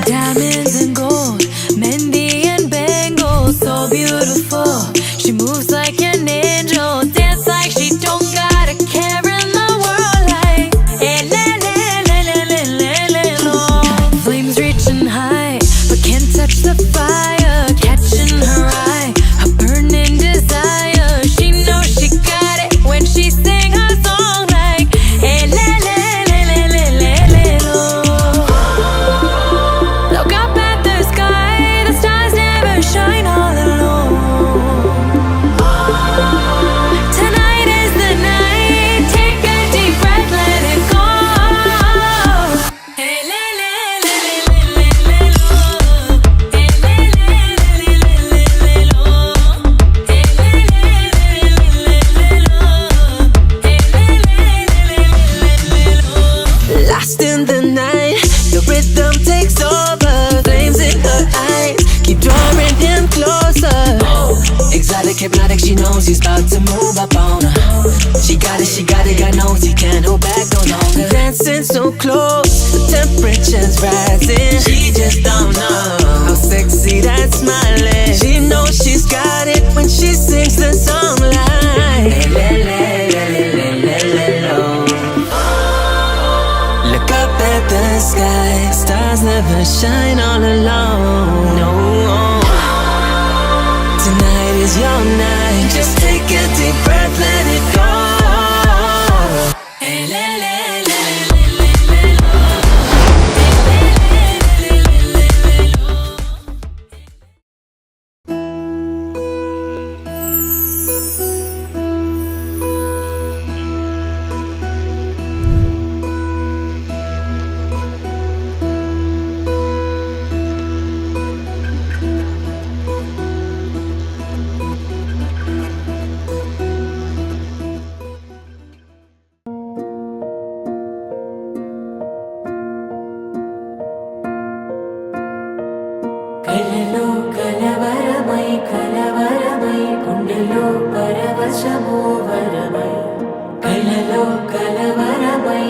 Diamonds and gold, Mendy and bangles, so beautiful. She moves like an angel, dance like she don't got a care in the world. Like flames reaching high, but can't touch the fire. Catching her eye, a burning desire. She knows she got it when she sing her song. Like look up at the sky, the stars never shine all alone. Tonight is the night, take a deep breath, let it go. Lost in the night, the rhythm takes over. Flames in her eyes keep drawing him closer. Exotic, hypnotic, she knows he's about to move up on her. She got it, God knows he can't hold back no longer. Dancing so close, the temperature's rising. She just don't know how sexy that smile is. She knows she's got it when she sings the song like look up at the sky, stars never shine all alone. No, tonight is your night. Just take a deep breath, let it go. కలలో కలవరమై కలవరమై గుండెలో పరవశమో వరమై కలలో కలవరమై